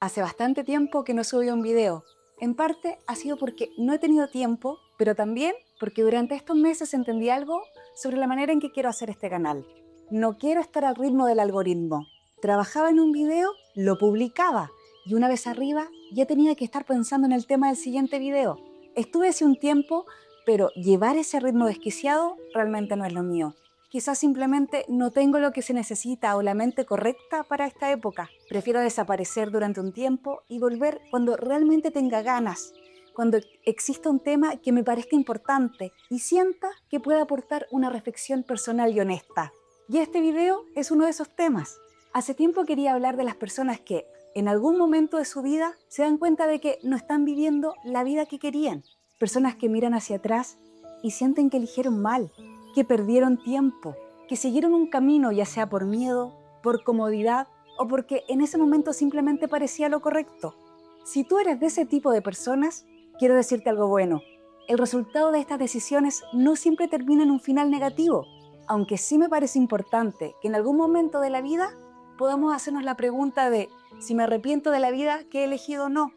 Hace bastante tiempo que no subí un video. En parte ha sido porque no he tenido tiempo, pero también porque durante estos meses entendí algo sobre la manera en que quiero hacer este canal. No quiero estar al ritmo del algoritmo. Trabajaba en un video, lo publicaba y una vez arriba ya tenía que estar pensando en el tema del siguiente video. Estuve hace un tiempo, pero llevar ese ritmo desquiciado realmente no es lo mío. Quizás simplemente no tengo lo que se necesita o la mente correcta para esta época. Prefiero desaparecer durante un tiempo y volver cuando realmente tenga ganas, cuando exista un tema que me parezca importante y sienta que pueda aportar una reflexión personal y honesta. Y este video es uno de esos temas. Hace tiempo quería hablar de las personas que, en algún momento de su vida, se dan cuenta de que no están viviendo la vida que querían. Personas que miran hacia atrás y sienten que eligieron mal, que perdieron tiempo, que siguieron un camino ya sea por miedo, por comodidad o porque en ese momento simplemente parecía lo correcto. Si tú eres de ese tipo de personas, quiero decirte algo bueno. El resultado de estas decisiones no siempre termina en un final negativo, aunque sí me parece importante que en algún momento de la vida podamos hacernos la pregunta de si me arrepiento de la vida que he elegido o no.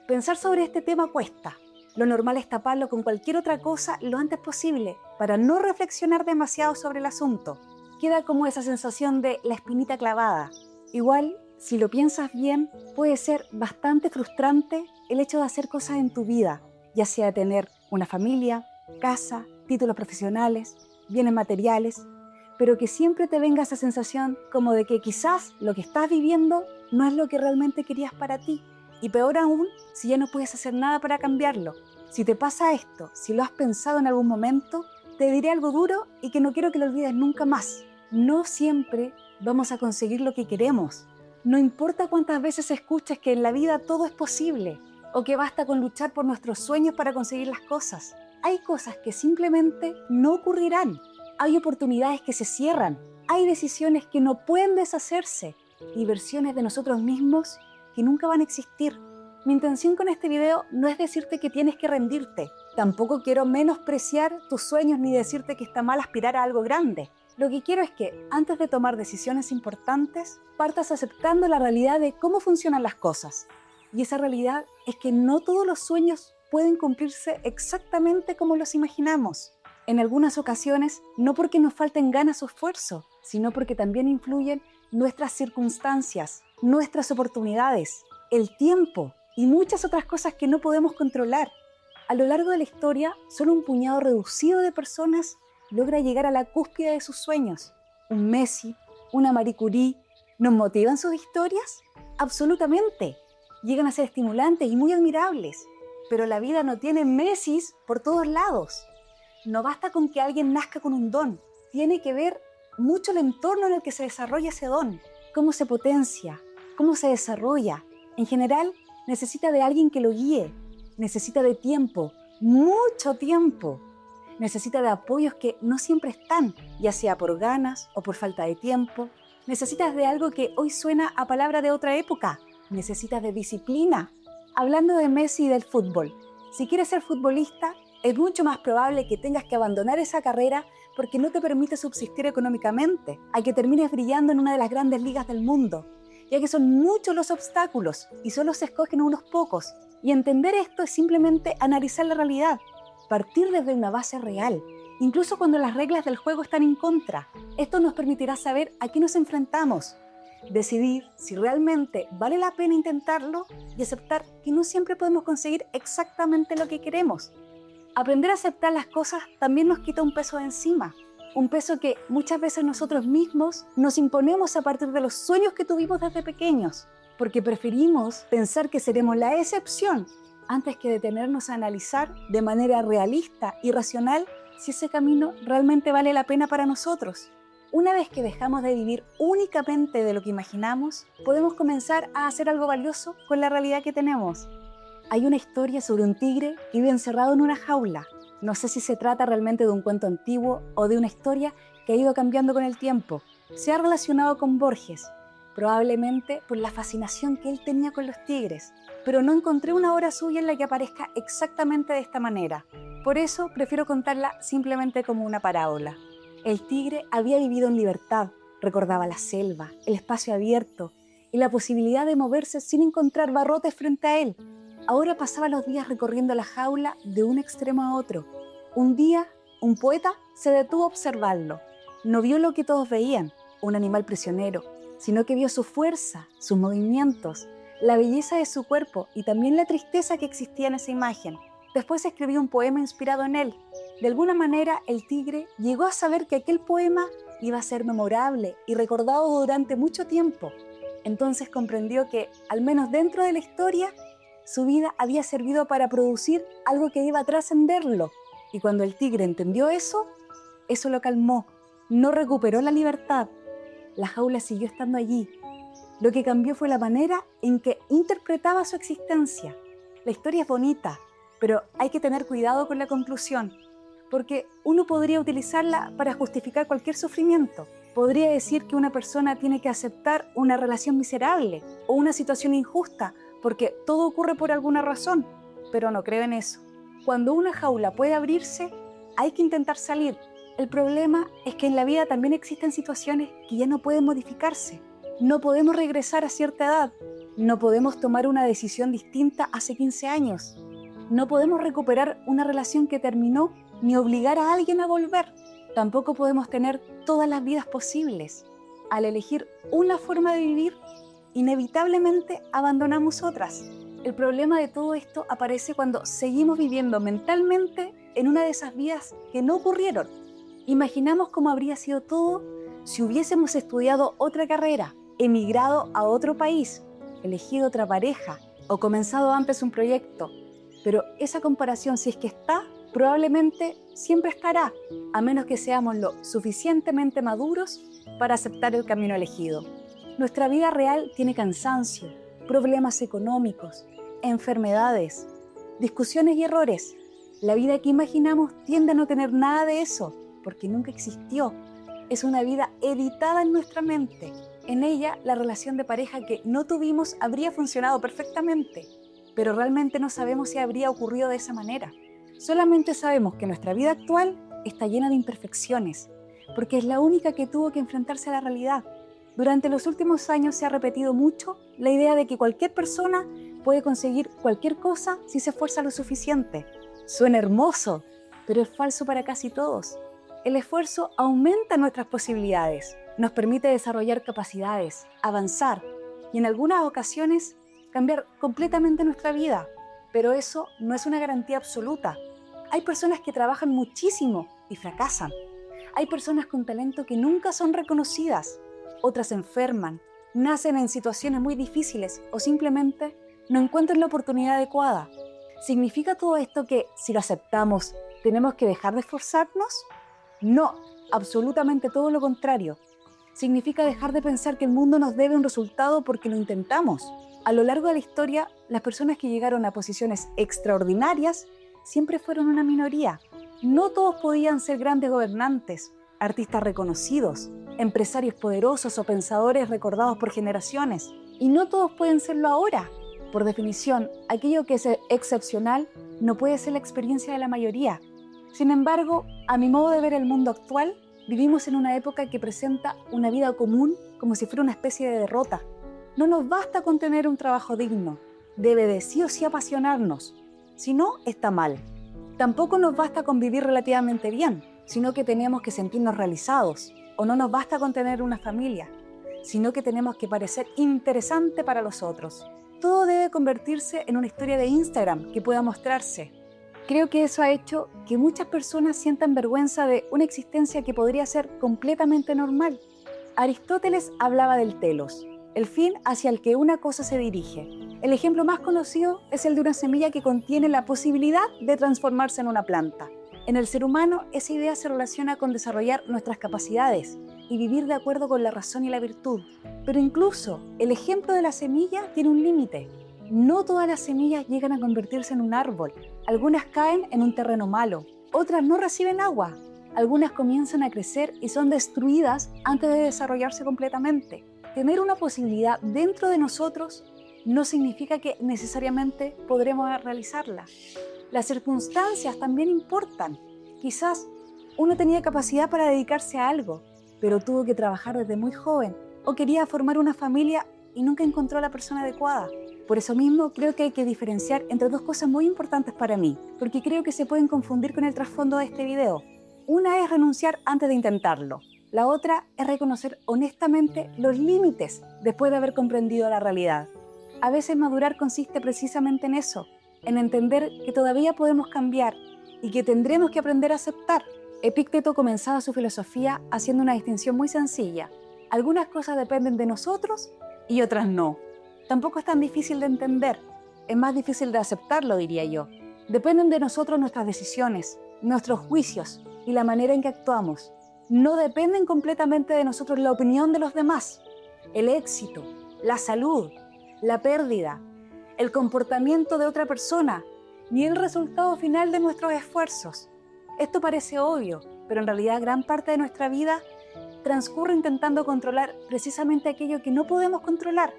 Pensar sobre este tema cuesta. Lo normal es taparlo con cualquier otra cosa lo antes posible, para no reflexionar demasiado sobre el asunto. Queda como esa sensación de la espinita clavada. Igual, si lo piensas bien, puede ser bastante frustrante el hecho de hacer cosas en tu vida, ya sea tener una familia, casa, títulos profesionales, bienes materiales, pero que siempre te venga esa sensación como de que quizás lo que estás viviendo no es lo que realmente querías para ti. Y peor aún, si ya no puedes hacer nada para cambiarlo. Si te pasa esto, si lo has pensado en algún momento, te diré algo duro y que no quiero que lo olvides nunca más. No siempre vamos a conseguir lo que queremos. No importa cuántas veces escuches que en la vida todo es posible o que basta con luchar por nuestros sueños para conseguir las cosas. Hay cosas que simplemente no ocurrirán. Hay oportunidades que se cierran. Hay decisiones que no pueden deshacerse y versiones de nosotros mismos que nunca van a existir. Mi intención con este video no es decirte que tienes que rendirte. Tampoco quiero menospreciar tus sueños ni decirte que está mal aspirar a algo grande. Lo que quiero es que, antes de tomar decisiones importantes, partas aceptando la realidad de cómo funcionan las cosas. Y esa realidad es que no todos los sueños pueden cumplirse exactamente como los imaginamos. En algunas ocasiones, no porque nos falten ganas o esfuerzo, sino porque también influyen nuestras circunstancias, nuestras oportunidades, el tiempo y muchas otras cosas que no podemos controlar. A lo largo de la historia, solo un puñado reducido de personas logra llegar a la cúspide de sus sueños. Un Messi, una Marie Curie, ¿nos motivan sus historias? Absolutamente. Llegan a ser estimulantes y muy admirables. Pero la vida no tiene Messis por todos lados. No basta con que alguien nazca con un don. Tiene que ver mucho el entorno en el que se desarrolla ese don. Cómo se potencia, cómo se desarrolla. En general, necesita de alguien que lo guíe. Necesita de tiempo, mucho tiempo. Necesita de apoyos que no siempre están, ya sea por ganas o por falta de tiempo. Necesitas de algo que hoy suena a palabra de otra época. Necesitas de disciplina. Hablando de Messi y del fútbol, si quieres ser futbolista, es mucho más probable que tengas que abandonar esa carrera porque no te permite subsistir económicamente, a que termines brillando en una de las grandes ligas del mundo, ya que son muchos los obstáculos y solo se escogen unos pocos. Y entender esto es simplemente analizar la realidad, partir desde una base real, incluso cuando las reglas del juego están en contra. Esto nos permitirá saber a qué nos enfrentamos, decidir si realmente vale la pena intentarlo y aceptar que no siempre podemos conseguir exactamente lo que queremos. Aprender a aceptar las cosas también nos quita un peso de encima, un peso que muchas veces nosotros mismos nos imponemos a partir de los sueños que tuvimos desde pequeños, porque preferimos pensar que seremos la excepción antes que detenernos a analizar de manera realista y racional si ese camino realmente vale la pena para nosotros. Una vez que dejamos de vivir únicamente de lo que imaginamos, podemos comenzar a hacer algo valioso con la realidad que tenemos. Hay una historia sobre un tigre que vive encerrado en una jaula. No sé si se trata realmente de un cuento antiguo o de una historia que ha ido cambiando con el tiempo. Se ha relacionado con Borges, probablemente por la fascinación que él tenía con los tigres, pero no encontré una obra suya en la que aparezca exactamente de esta manera. Por eso prefiero contarla simplemente como una parábola. El tigre había vivido en libertad, recordaba la selva, el espacio abierto, y la posibilidad de moverse sin encontrar barrotes frente a él. Ahora pasaba los días recorriendo la jaula de un extremo a otro. Un día, un poeta se detuvo a observarlo. No vio lo que todos veían, un animal prisionero, sino que vio su fuerza, sus movimientos, la belleza de su cuerpo y también la tristeza que existía en esa imagen. Después escribió un poema inspirado en él. De alguna manera, el tigre llegó a saber que aquel poema iba a ser memorable y recordado durante mucho tiempo. Entonces comprendió que, al menos dentro de la historia, su vida había servido para producir algo que iba a trascenderlo. Y cuando el tigre entendió eso lo calmó. No recuperó la libertad. La jaula siguió estando allí. Lo que cambió fue la manera en que interpretaba su existencia. La historia es bonita, pero hay que tener cuidado con la conclusión, porque uno podría utilizarla para justificar cualquier sufrimiento. Podría decir que una persona tiene que aceptar una relación miserable o una situación injusta, porque todo ocurre por alguna razón, pero no creo en eso. Cuando una jaula puede abrirse, hay que intentar salir. El problema es que en la vida también existen situaciones que ya no pueden modificarse. No podemos regresar a cierta edad. No podemos tomar una decisión distinta hace 15 años. No podemos recuperar una relación que terminó ni obligar a alguien a volver. Tampoco podemos tener todas las vidas posibles. Al elegir una forma de vivir, inevitablemente abandonamos otras. El problema de todo esto aparece cuando seguimos viviendo mentalmente en una de esas vidas que no ocurrieron. Imaginamos cómo habría sido todo si hubiésemos estudiado otra carrera, emigrado a otro país, elegido otra pareja o comenzado antes un proyecto. Pero esa comparación, si es que está, probablemente siempre estará, a menos que seamos lo suficientemente maduros para aceptar el camino elegido. Nuestra vida real tiene cansancio, problemas económicos, enfermedades, discusiones y errores. La vida que imaginamos tiende a no tener nada de eso, porque nunca existió. Es una vida editada en nuestra mente. En ella, la relación de pareja que no tuvimos habría funcionado perfectamente, pero realmente no sabemos si habría ocurrido de esa manera. Solamente sabemos que nuestra vida actual está llena de imperfecciones, porque es la única que tuvo que enfrentarse a la realidad. Durante los últimos años se ha repetido mucho la idea de que cualquier persona puede conseguir cualquier cosa si se esfuerza lo suficiente. Suena hermoso, pero es falso para casi todos. El esfuerzo aumenta nuestras posibilidades, nos permite desarrollar capacidades, avanzar y en algunas ocasiones cambiar completamente nuestra vida, pero eso no es una garantía absoluta. Hay personas que trabajan muchísimo y fracasan. Hay personas con talento que nunca son reconocidas. Otras se enferman, nacen en situaciones muy difíciles o simplemente no encuentran la oportunidad adecuada. ¿Significa todo esto que, si lo aceptamos, tenemos que dejar de esforzarnos? No, absolutamente todo lo contrario. Significa dejar de pensar que el mundo nos debe un resultado porque lo intentamos. A lo largo de la historia, las personas que llegaron a posiciones extraordinarias siempre fueron una minoría. No todos podían ser grandes gobernantes, artistas reconocidos, empresarios poderosos o pensadores recordados por generaciones. Y no todos pueden serlo ahora. Por definición, aquello que es excepcional no puede ser la experiencia de la mayoría. Sin embargo, a mi modo de ver el mundo actual, vivimos en una época que presenta una vida común como si fuera una especie de derrota. No nos basta con tener un trabajo digno, debe de sí o sí apasionarnos, si no, está mal. Tampoco nos basta con vivir relativamente bien, sino que tenemos que sentirnos realizados, o no nos basta con tener una familia, sino que tenemos que parecer interesante para los otros. Todo debe convertirse en una historia de Instagram que pueda mostrarse. Creo que eso ha hecho que muchas personas sientan vergüenza de una existencia que podría ser completamente normal. Aristóteles hablaba del telos, el fin hacia el que una cosa se dirige. El ejemplo más conocido es el de una semilla que contiene la posibilidad de transformarse en una planta. En el ser humano, esa idea se relaciona con desarrollar nuestras capacidades y vivir de acuerdo con la razón y la virtud. Pero incluso el ejemplo de la semilla tiene un límite. No todas las semillas llegan a convertirse en un árbol. Algunas caen en un terreno malo, otras no reciben agua. Algunas comienzan a crecer y son destruidas antes de desarrollarse completamente. Tener una posibilidad dentro de nosotros no significa que necesariamente podremos realizarla. Las circunstancias también importan. Quizás uno tenía capacidad para dedicarse a algo, pero tuvo que trabajar desde muy joven o quería formar una familia y nunca encontró a la persona adecuada. Por eso mismo creo que hay que diferenciar entre dos cosas muy importantes para mí, porque creo que se pueden confundir con el trasfondo de este video. Una es renunciar antes de intentarlo. La otra es reconocer honestamente los límites después de haber comprendido la realidad. A veces madurar consiste precisamente en eso, en entender que todavía podemos cambiar y que tendremos que aprender a aceptar. Epicteto comenzaba su filosofía haciendo una distinción muy sencilla. Algunas cosas dependen de nosotros y otras no. Tampoco es tan difícil de entender, es más difícil de aceptarlo, diría yo. Dependen de nosotros nuestras decisiones, nuestros juicios y la manera en que actuamos. No dependen completamente de nosotros la opinión de los demás. El éxito, la salud, la pérdida, el comportamiento de otra persona, ni el resultado final de nuestros esfuerzos. Esto parece obvio, pero en realidad gran parte de nuestra vida transcurre intentando controlar precisamente aquello que no podemos controlar.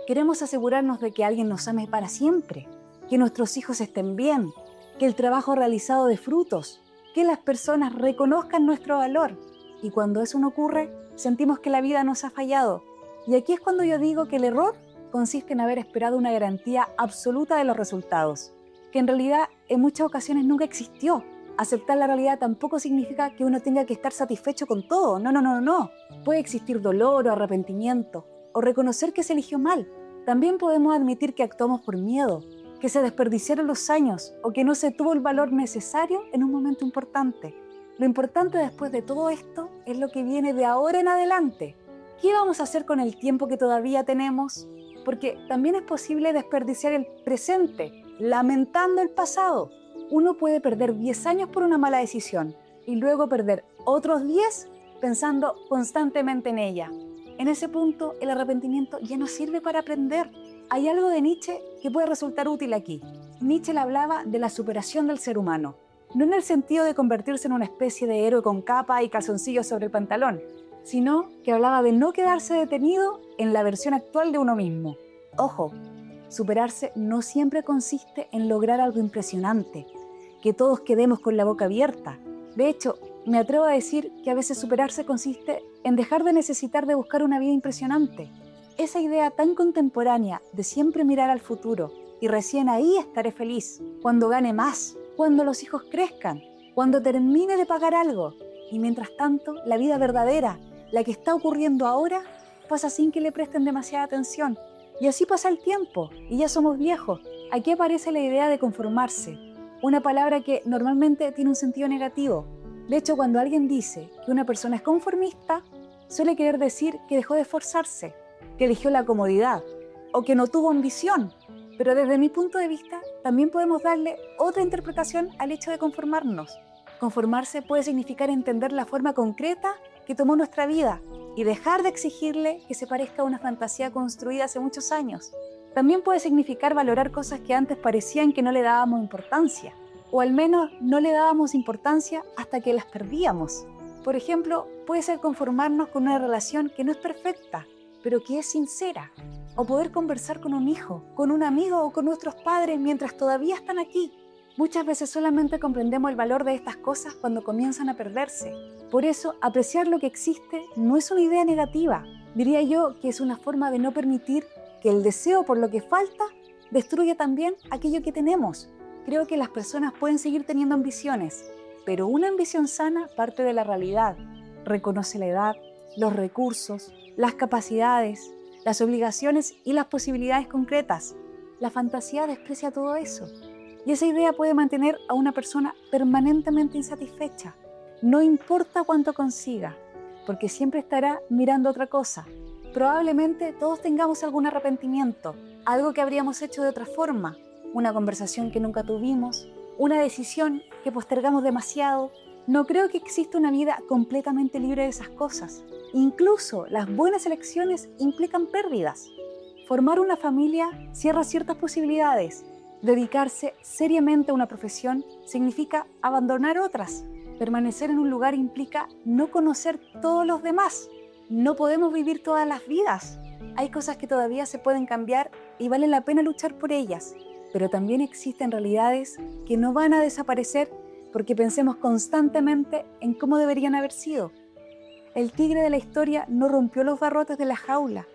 Queremos asegurarnos de que alguien nos ame para siempre, que nuestros hijos estén bien, que el trabajo realizado dé frutos, que las personas reconozcan nuestro valor. Y cuando eso no ocurre, sentimos que la vida nos ha fallado. Y aquí es cuando yo digo que el error consiste en haber esperado una garantía absoluta de los resultados, que en realidad en muchas ocasiones nunca existió. Aceptar la realidad tampoco significa que uno tenga que estar satisfecho con todo. No. Puede existir dolor o arrepentimiento, o reconocer que se eligió mal. También podemos admitir que actuamos por miedo, que se desperdiciaron los años o que no se tuvo el valor necesario en un momento importante. Lo importante después de todo esto es lo que viene de ahora en adelante. ¿Qué vamos a hacer con el tiempo que todavía tenemos? Porque también es posible desperdiciar el presente, lamentando el pasado. Uno puede perder 10 años por una mala decisión y luego perder otros 10 pensando constantemente en ella. En ese punto, el arrepentimiento ya no sirve para aprender. Hay algo de Nietzsche que puede resultar útil aquí. Nietzsche le hablaba de la superación del ser humano, no en el sentido de convertirse en una especie de héroe con capa y calzoncillos sobre el pantalón, sino que hablaba de no quedarse detenido en la versión actual de uno mismo. Ojo, superarse no siempre consiste en lograr algo impresionante, que todos quedemos con la boca abierta. De hecho, me atrevo a decir que a veces superarse consiste en dejar de necesitar de buscar una vida impresionante. Esa idea tan contemporánea de siempre mirar al futuro y recién ahí estaré feliz, cuando gane más, cuando los hijos crezcan, cuando termine de pagar algo. Y mientras tanto, la vida verdadera, la que está ocurriendo ahora, pasa sin que le presten demasiada atención. Y así pasa el tiempo, y ya somos viejos. Aquí aparece la idea de conformarse, una palabra que normalmente tiene un sentido negativo. De hecho, cuando alguien dice que una persona es conformista, suele querer decir que dejó de esforzarse, que eligió la comodidad o que no tuvo ambición. Pero desde mi punto de vista, también podemos darle otra interpretación al hecho de conformarnos. Conformarse puede significar entender la forma concreta que tomó nuestra vida y dejar de exigirle que se parezca a una fantasía construida hace muchos años. También puede significar valorar cosas que antes parecían que no le dábamos importancia, o al menos no le dábamos importancia hasta que las perdíamos. Por ejemplo, puede ser conformarnos con una relación que no es perfecta, pero que es sincera, o poder conversar con un hijo, con un amigo o con nuestros padres mientras todavía están aquí. Muchas veces solamente comprendemos el valor de estas cosas cuando comienzan a perderse. Por eso, apreciar lo que existe no es una idea negativa. Diría yo que es una forma de no permitir que el deseo por lo que falta destruya también aquello que tenemos. Creo que las personas pueden seguir teniendo ambiciones, pero una ambición sana parte de la realidad. Reconoce la edad, los recursos, las capacidades, las obligaciones y las posibilidades concretas. La fantasía desprecia todo eso. Y esa idea puede mantener a una persona permanentemente insatisfecha. No importa cuánto consiga, porque siempre estará mirando otra cosa. Probablemente todos tengamos algún arrepentimiento, algo que habríamos hecho de otra forma, una conversación que nunca tuvimos, una decisión que postergamos demasiado. No creo que exista una vida completamente libre de esas cosas. Incluso las buenas elecciones implican pérdidas. Formar una familia cierra ciertas posibilidades. Dedicarse seriamente a una profesión significa abandonar otras. Permanecer en un lugar implica no conocer todos los demás. No podemos vivir todas las vidas. Hay cosas que todavía se pueden cambiar y vale la pena luchar por ellas. Pero también existen realidades que no van a desaparecer porque pensemos constantemente en cómo deberían haber sido. El tigre de la historia no rompió los barrotes de la jaula,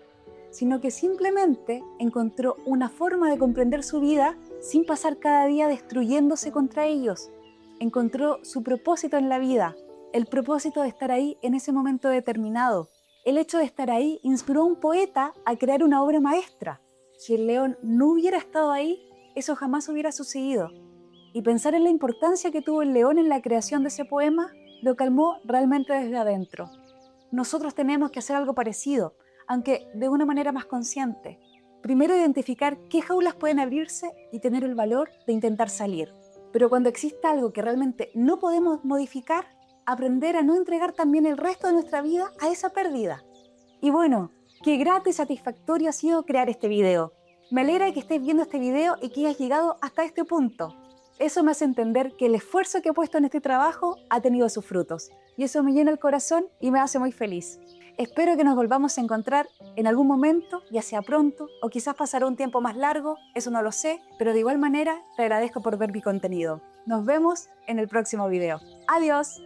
sino que simplemente encontró una forma de comprender su vida sin pasar cada día destruyéndose contra ellos. Encontró su propósito en la vida, el propósito de estar ahí en ese momento determinado. El hecho de estar ahí inspiró a un poeta a crear una obra maestra. Si el león no hubiera estado ahí, eso jamás hubiera sucedido. Y pensar en la importancia que tuvo el león en la creación de ese poema lo calmó realmente desde adentro. Nosotros tenemos que hacer algo parecido, aunque de una manera más consciente. Primero identificar qué jaulas pueden abrirse y tener el valor de intentar salir. Pero cuando exista algo que realmente no podemos modificar, aprender a no entregar también el resto de nuestra vida a esa pérdida. Y bueno, qué grato y satisfactorio ha sido crear este video. Me alegra que estés viendo este video y que hayas llegado hasta este punto. Eso me hace entender que el esfuerzo que he puesto en este trabajo ha tenido sus frutos. Y eso me llena el corazón y me hace muy feliz. Espero que nos volvamos a encontrar en algún momento, ya sea pronto o quizás pasará un tiempo más largo, eso no lo sé, pero de igual manera te agradezco por ver mi contenido. Nos vemos en el próximo video. ¡Adiós!